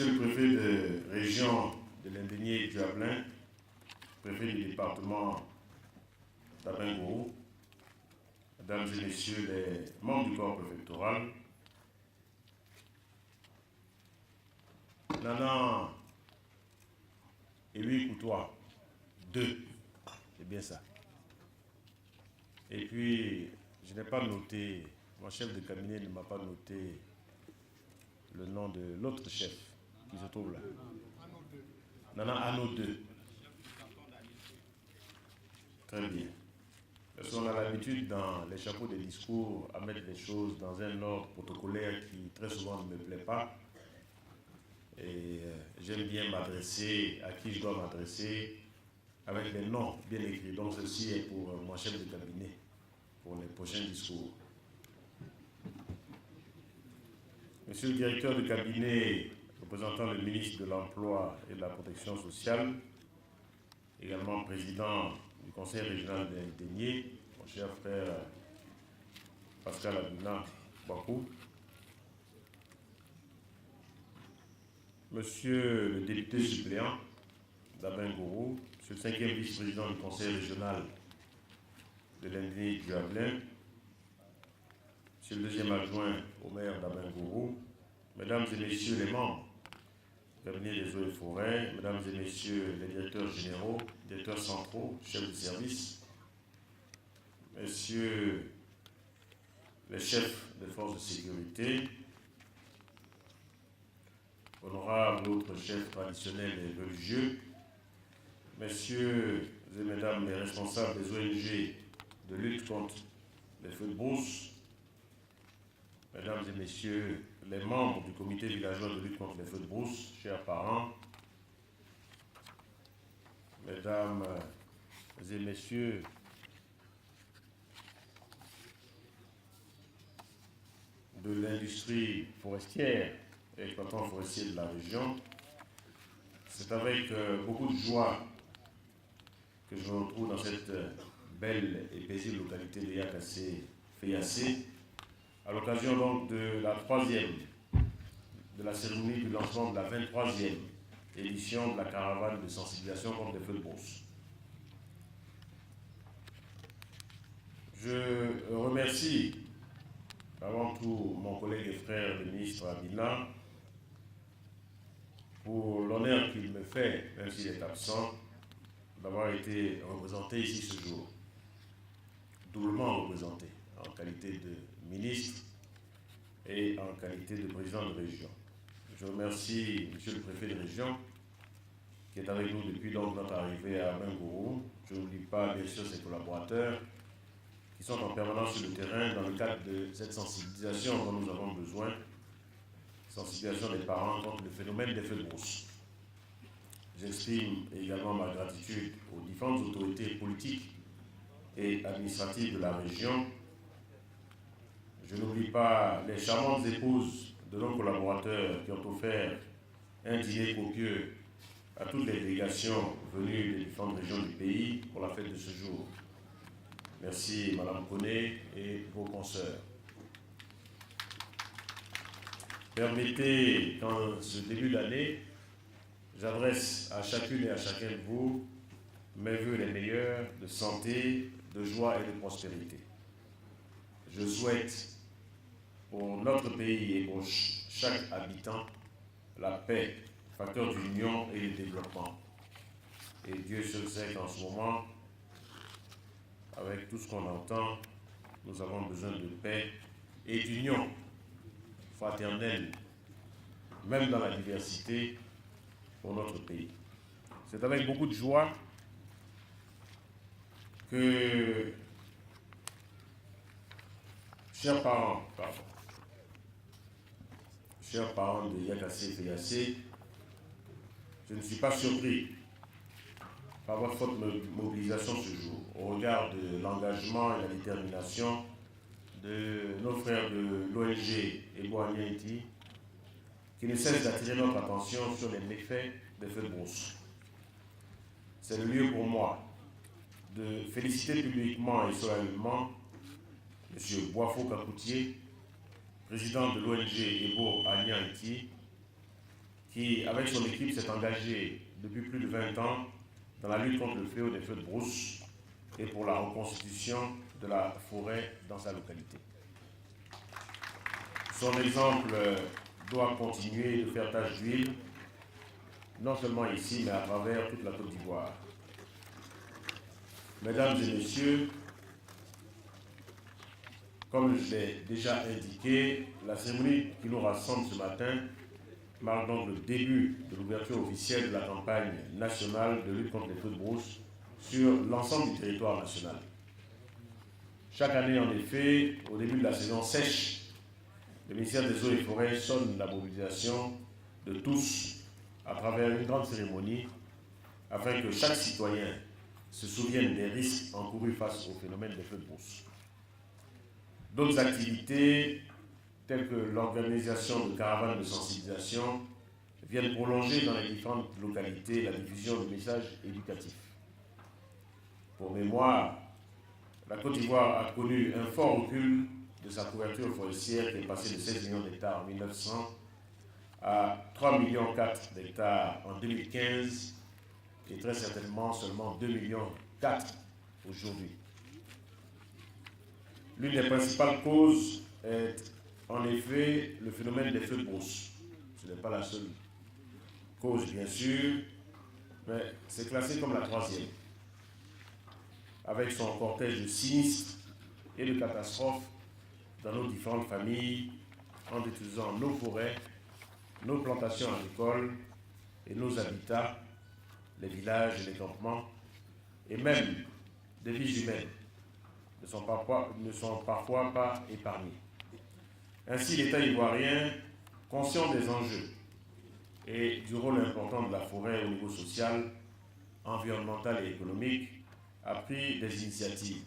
Monsieur le préfet de région de Lindigné du Ablin, préfet du département d'Abengourou, mesdames et messieurs les membres du corps préfectoral, Nana et lui Coutois, 2, c'est bien ça. Et puis, je n'ai pas noté, mon chef de cabinet ne m'a pas noté le nom de l'autre chef qui se trouve là. Nana Anno 2. Très bien. Parce qu'on a l'habitude dans les chapeaux des discours à mettre les choses dans un ordre protocolaire qui très souvent ne me plaît pas. Et j'aime bien m'adresser à qui je dois m'adresser avec les noms bien écrits. Donc ceci est pour mon chef de cabinet pour les prochains discours. Monsieur le directeur de cabinet représentant le ministre de l'Emploi et de la Protection sociale, également président du conseil régional de Lindigné, mon cher frère Pascal Abina Bakou, monsieur le député suppléant d'Abengourou, monsieur le 5e vice-président du conseil régional de Lindigné du Ablin, monsieur le 2e adjoint au maire d'Abengourou, mesdames et messieurs les membres du cabinet des eaux et forêts, mesdames et messieurs les directeurs généraux, directeurs centraux, chefs de service, messieurs les chefs des forces de sécurité, honorables autres chefs traditionnels et religieux, messieurs et mesdames les responsables des ONG de lutte contre les feux de brousse, mesdames et messieurs les membres du comité villageois de lutte contre les feux de brousse, chers parents, mesdames et messieurs de l'industrie forestière et exploitants forestiers de la région, c'est avec beaucoup de joie que je me retrouve dans cette belle et paisible localité de Yakassé-Feyasé, à l'occasion donc de la 3e, de la cérémonie du lancement de la 23e édition de la caravane de sensibilisation contre les feux de brousse. Je remercie avant tout mon collègue et frère le ministre Abina pour l'honneur qu'il me fait, même s'il est absent, d'avoir été représenté ici ce jour, doublement représenté en qualité de ministre et en qualité de président de région. Je remercie monsieur le préfet de région qui est avec nous depuis donc notre arrivée à Abengourou. Je n'oublie pas bien sûr ses collaborateurs qui sont en permanence sur le terrain dans le cadre de cette sensibilisation dont nous avons besoin, sensibilisation des parents contre le phénomène des feux de brousse. J'exprime également ma gratitude aux différentes autorités politiques et administratives de la région. Je n'oublie pas les charmantes épouses de nos collaborateurs qui ont offert un dîner copieux à toutes les délégations venues des différentes régions du pays pour la fête de ce jour. Merci Madame Koné et vos consoeurs. Permettez qu'en ce début d'année, j'adresse à chacune et à chacun de vous mes vœux les meilleurs de santé, de joie et de prospérité. Je souhaite pour notre pays et pour chaque habitant la paix, facteur d'union et de développement. Et Dieu seul sait qu'en ce moment, avec tout ce qu'on entend, nous avons besoin de paix et d'union fraternelle, même dans la diversité, pour notre pays. C'est avec beaucoup de joie que, chers parents de Yakassé-Feyasé, je ne suis pas surpris par votre forte mobilisation ce jour, au regard de l'engagement et la détermination de nos frères de l'ONG Ebo Haïti, qui ne cessent d'attirer notre attention sur les méfaits des feux de brousse. C'est le lieu pour moi de féliciter publiquement et solennellement M. Boafo Kakoutié, président de l'ONG Ebo Haïti, qui, avec son équipe, s'est engagé depuis plus de 20 ans dans la lutte contre le fléau des feux de brousse et pour la reconstitution de la forêt dans sa localité. Son exemple doit continuer de faire tache d'huile, non seulement ici, mais à travers toute la Côte d'Ivoire. Mesdames et messieurs, comme je l'ai déjà indiqué, la cérémonie qui nous rassemble ce matin marque donc le début de l'ouverture officielle de la campagne nationale de lutte contre les feux de brousse sur l'ensemble du territoire national. Chaque année, en effet, au début de la saison sèche, le ministère des Eaux et Forêts sonne la mobilisation de tous à travers une grande cérémonie afin que chaque citoyen se souvienne des risques encourus face au phénomène des feux de brousse. D'autres activités, telles que l'organisation de caravanes de sensibilisation, viennent prolonger dans les différentes localités la diffusion de messages éducatifs. Pour mémoire, la Côte d'Ivoire a connu un fort recul de sa couverture forestière qui est passée de 16 millions d'hectares en 1900 à 3,4 millions d'hectares en 2015 et très certainement seulement 2,4 millions aujourd'hui. L'une des principales causes est en effet le phénomène des feux de brousse. Ce n'est pas la seule cause bien sûr, mais c'est classé comme la troisième, avec son cortège de sinistres et de catastrophes dans nos différentes familles, en détruisant nos forêts, nos plantations agricoles et nos habitats, les villages et les campements, et même des vies humaines ne sont parfois pas épargnées. Ainsi, l'État ivoirien, conscient des enjeux et du rôle important de la forêt au niveau social, environnemental et économique, a pris des initiatives.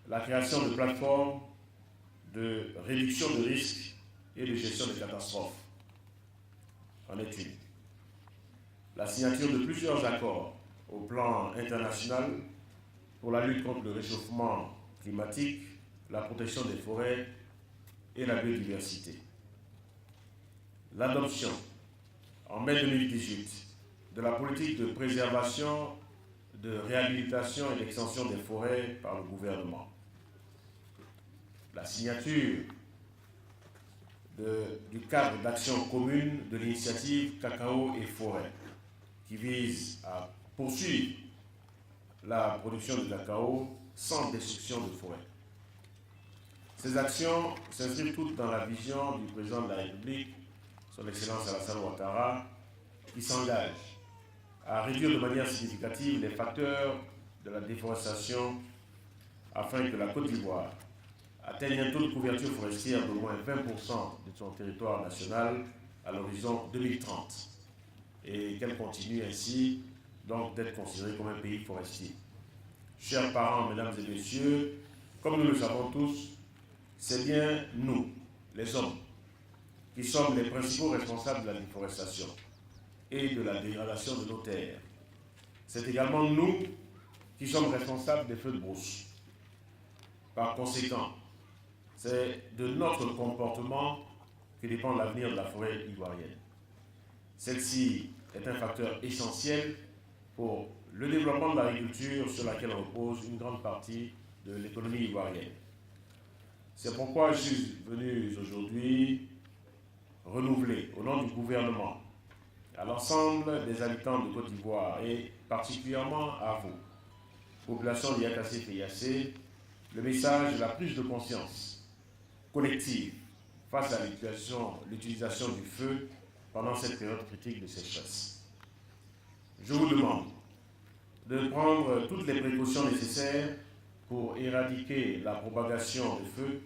La création de plateformes de réduction de risques et de gestion des catastrophes en est une. La signature de plusieurs accords au plan international pour la lutte contre le réchauffement climatique, la protection des forêts et la biodiversité. L'adoption, en mai 2018, de la politique de préservation, de réhabilitation et d'extension des forêts par le gouvernement. La signature du cadre d'action commune de l'initiative Cacao et Forêt, qui vise à poursuivre la production de cacao sans destruction de forêt. Ces actions s'inscrivent toutes dans la vision du président de la République, son Excellence Alassane Ouattara, qui s'engage à réduire de manière significative les facteurs de la déforestation afin que la Côte d'Ivoire atteigne un taux de couverture forestière d'au moins 20% de son territoire national à l'horizon 2030 et qu'elle continue ainsi donc d'être considérée comme un pays forestier. Chers parents, mesdames et messieurs, comme nous le savons tous, c'est bien nous, les hommes, qui sommes les principaux responsables de la déforestation et de la dégradation de nos terres. C'est également nous qui sommes responsables des feux de brousse. Par conséquent, c'est de notre comportement que dépend l'avenir de la forêt ivoirienne. Celle-ci est un facteur essentiel pour le développement de l'agriculture sur laquelle repose une grande partie de l'économie ivoirienne. C'est pourquoi je suis venu aujourd'hui renouveler au nom du gouvernement à l'ensemble des habitants de Côte d'Ivoire et particulièrement à vous, population d'IAKC-PIAC, le message de la prise de conscience collective face à l'utilisation du feu pendant cette période critique de sécheresse. Je vous demande de prendre toutes les précautions nécessaires pour éradiquer la propagation des feux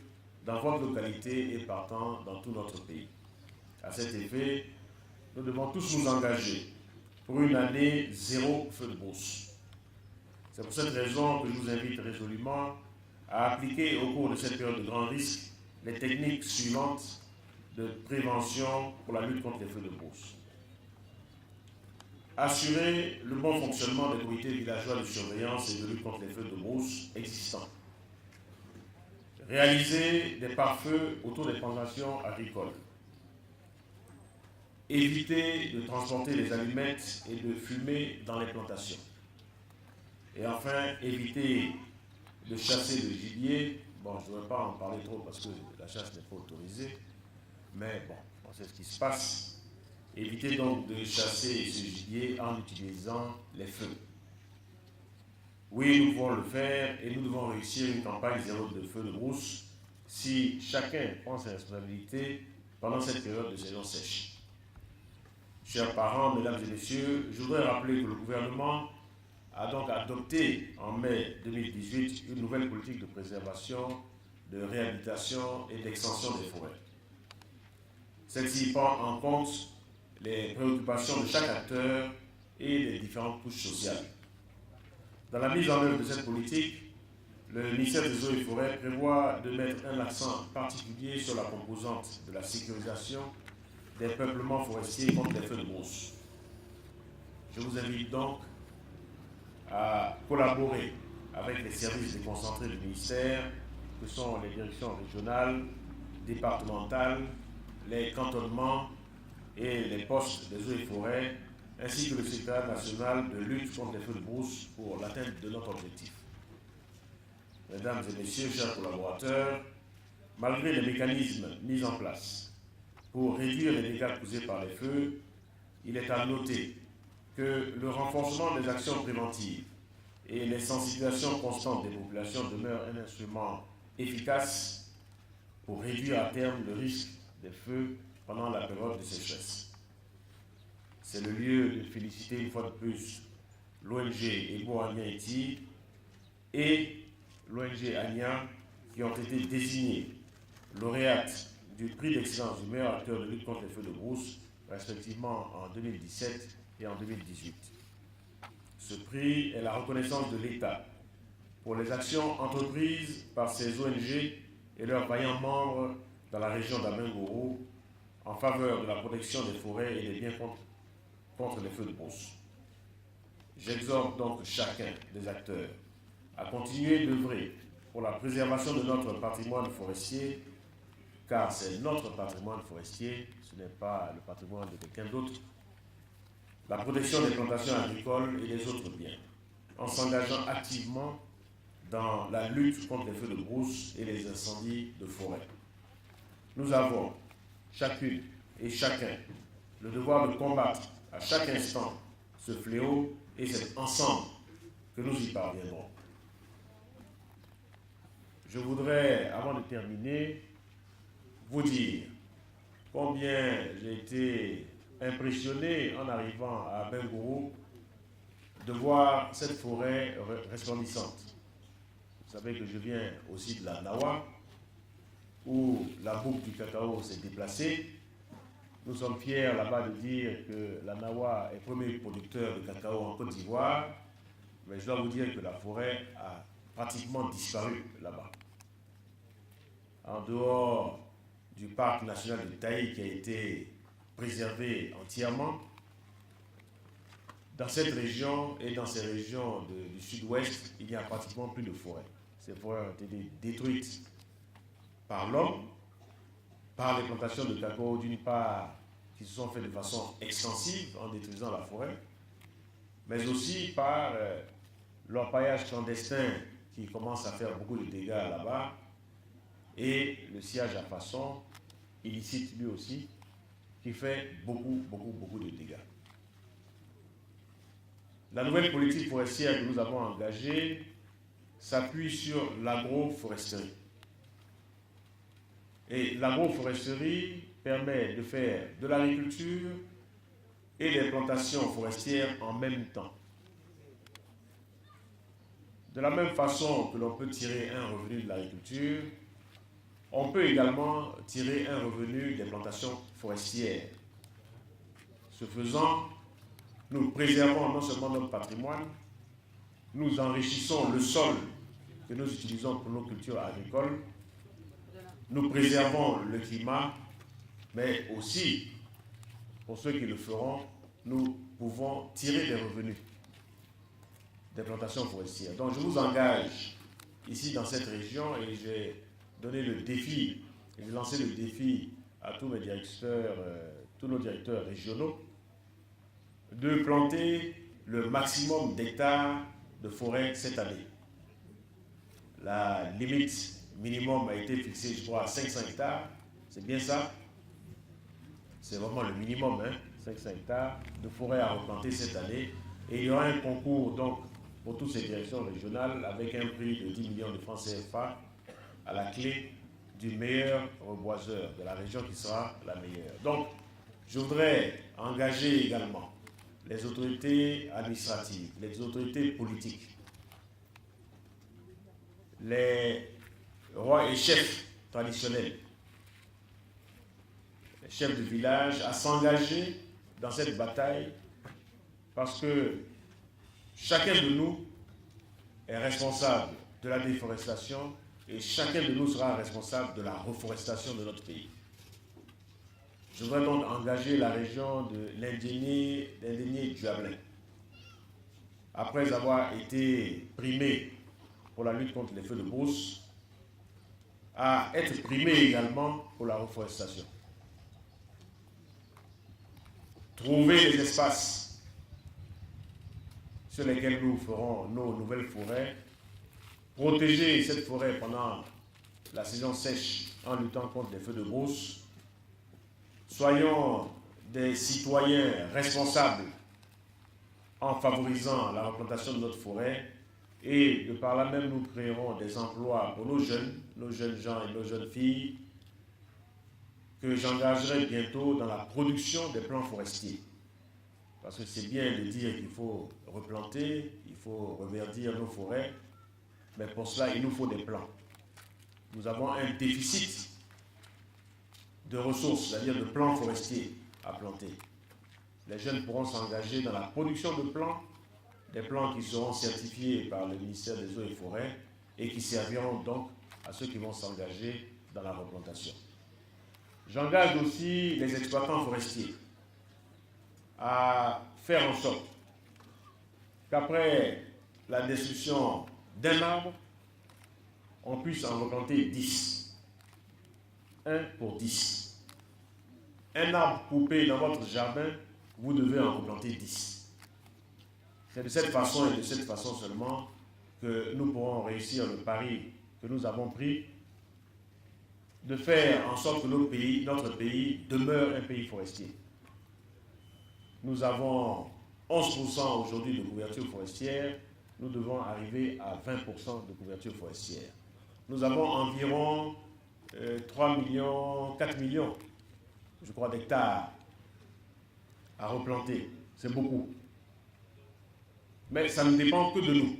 dans votre localité et partant dans tout notre pays. À cet effet, nous devons tous nous engager pour une année zéro feu de brousse. C'est pour cette raison que je vous invite résolument à appliquer au cours de cette période de grand risque les techniques suivantes de prévention pour la lutte contre les feux de brousse. Assurer le bon fonctionnement des comités villageois de surveillance et de lutte contre les feux de brousse existants. Réaliser des pare-feux autour des plantations agricoles. éviter de transporter les allumettes et de fumer dans les plantations. Et enfin, éviter de chasser le gibier. Bon, je ne voudrais pas en parler trop parce que la chasse n'est pas autorisée, mais bon, on sait ce qui se passe. Éviter donc de chasser ce gibier en utilisant les feux. Oui, nous pouvons le faire et nous devons réussir une campagne zéro de feu de brousse si chacun prend ses responsabilités pendant cette période de saison sèche. Chers parents, mesdames et messieurs, je voudrais rappeler que le gouvernement a donc adopté en mai 2018 une nouvelle politique de préservation, de réhabilitation et d'extension des forêts. Celle-ci prend en compte les préoccupations de chaque acteur et des différentes couches sociales. Dans la mise en œuvre de cette politique, le ministère des Eaux et Forêts prévoit de mettre un accent particulier sur la composante de la sécurisation des peuplements forestiers contre les feux de brousse. Je vous invite donc à collaborer avec les services déconcentrés du ministère, que sont les directions régionales, départementales, les cantonnements et les postes des eaux et forêts, ainsi que le secrétariat national de lutte contre les feux de brousse pour l'atteinte de notre objectif. Mesdames et messieurs, chers collaborateurs, malgré les mécanismes mis en place pour réduire les dégâts causés par les feux, il est à noter que le renforcement des actions préventives et les sensibilisations constantes des populations demeurent un instrument efficace pour réduire à terme le risque des feux pendant la période de sécheresse. C'est le lieu de féliciter une fois de plus l'ONG Ebo Anya Iti et l'ONG Anya qui ont été désignés lauréates du prix d'excellence du meilleur acteur de lutte contre les feux de brousse, respectivement en 2017 et en 2018. Ce prix est la reconnaissance de l'État pour les actions entreprises par ces ONG et leurs vaillants membres dans la région d'Abengourou en faveur de la protection des forêts et des biens contre les feux de brousse. J'exhorte donc chacun des acteurs à continuer d'œuvrer pour la préservation de notre patrimoine forestier, car c'est notre patrimoine forestier, ce n'est pas le patrimoine de quelqu'un d'autre, la protection des plantations agricoles et des autres biens, en s'engageant activement dans la lutte contre les feux de brousse et les incendies de forêt. Nous avons, chacune et chacun, le devoir de combattre à chaque instant ce fléau et c'est ensemble que nous y parviendrons. Je voudrais, avant de terminer, vous dire combien j'ai été impressionné en arrivant à Bengourou de voir cette forêt resplendissante. Vous savez que je viens aussi de la Nawa, où la boucle du cacao s'est déplacée. Nous sommes fiers là-bas de dire que la Nawa est premier producteur de cacao en Côte d'Ivoire, mais je dois vous dire que la forêt a pratiquement disparu là-bas. En dehors du parc national de Taï qui a été préservé entièrement, dans cette région et dans ces régions du sud-ouest, il n'y a pratiquement plus de forêt. Ces forêts ont été détruites par l'homme, par les plantations de cacao d'une part qui se sont faites de façon extensive en détruisant la forêt, mais aussi par l'orpaillage clandestin qui commence à faire beaucoup de dégâts là-bas et le sciage à façon illicite lui aussi qui fait beaucoup de dégâts. La nouvelle politique forestière que nous avons engagée s'appuie sur l'agroforesterie. Et l'agroforesterie permet de faire de l'agriculture et des plantations forestières en même temps. De la même façon que l'on peut tirer un revenu de l'agriculture, on peut également tirer un revenu des plantations forestières. Ce faisant, nous préservons non seulement notre patrimoine, nous enrichissons le sol que nous utilisons pour nos cultures agricoles, nous préservons le climat, mais aussi, pour ceux qui le feront, nous pouvons tirer des revenus des plantations forestières. Donc je vous engage ici dans cette région et j'ai donné le défi, j'ai lancé le défi à tous mes directeurs tous nos directeurs régionaux, de planter le maximum d'hectares de forêt cette année. La limite minimum a été fixée, je crois, à 500 hectares. C'est bien ça? C'est vraiment le minimum, hein? 500 hectares de forêt à replanter cette année. Et il y aura un concours donc pour toutes ces directions régionales avec un prix de 10 millions de francs CFA à la clé du meilleur reboiseur de la région qui sera la meilleure. Donc, je voudrais engager également les autorités administratives, les autorités politiques, les rois et chefs traditionnels, les chefs de village à s'engager dans cette bataille parce que chacun de nous est responsable de la déforestation et chacun de nous sera responsable de la reforestation de notre pays. Je voudrais donc engager la région de l'Indigné-Duablin. Après avoir été primé pour la lutte contre les feux de brousse, à être primé également pour la reforestation. Trouver des espaces sur lesquels nous ferons nos nouvelles forêts, protéger cette forêt pendant la saison sèche en luttant contre les feux de brousse. Soyons des citoyens responsables en favorisant la replantation de notre forêt et de par là même nous créerons des emplois pour nos jeunes gens et nos jeunes filles que j'engagerai bientôt dans la production des plants forestiers. Parce que c'est bien de dire qu'il faut replanter, il faut reverdir nos forêts, mais pour cela il nous faut des plants. Nous avons un déficit de ressources, c'est-à-dire de plants forestiers à planter. Les jeunes pourront s'engager dans la production de plants, des plants qui seront certifiés par le ministère des Eaux et Forêts et qui serviront donc à ceux qui vont s'engager dans la replantation. J'engage aussi les exploitants forestiers à faire en sorte qu'après la destruction d'un arbre, on puisse en replanter 10. 1 pour 10. Un arbre coupé dans votre jardin, vous devez en replanter 10. C'est de cette façon et de cette façon seulement que nous pourrons réussir le pari que nous avons pris de faire en sorte que notre pays demeure un pays forestier. Nous avons 11% aujourd'hui de couverture forestière, nous devons arriver à 20% de couverture forestière. Nous avons environ 3 millions, 4 millions, je crois, d'hectares à replanter. C'est beaucoup. Mais ça ne dépend que de nous.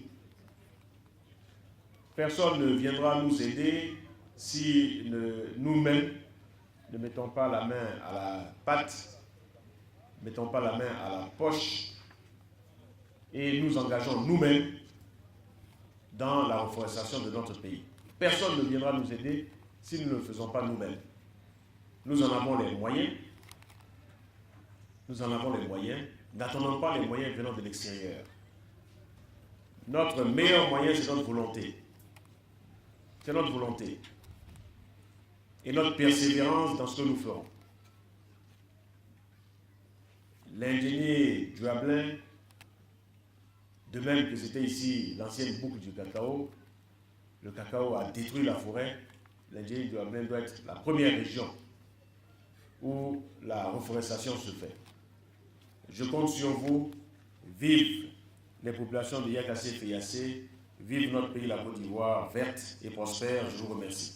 Personne ne viendra nous aider si nous-mêmes ne mettons pas la main à la pâte, ne mettons pas la main à la poche et nous engageons nous-mêmes dans la reforestation de notre pays. Personne ne viendra nous aider si nous ne le faisons pas nous-mêmes. Nous en avons les moyens. Nous en avons les moyens. N'attendons pas les moyens venant de l'extérieur. Notre meilleur moyen, c'est notre volonté. C'est notre volonté. Et notre persévérance dans ce que nous ferons. L'Indigné-Duablin, de même que c'était ici l'ancienne boucle du cacao, le cacao a détruit la forêt. L'Indigné-Duablin doit être la première région où la reforestation se fait. Je compte sur vous. Vive les populations de Yakassé et Yassé. Vive notre pays, la Côte d'Ivoire, verte et prospère. Je vous remercie.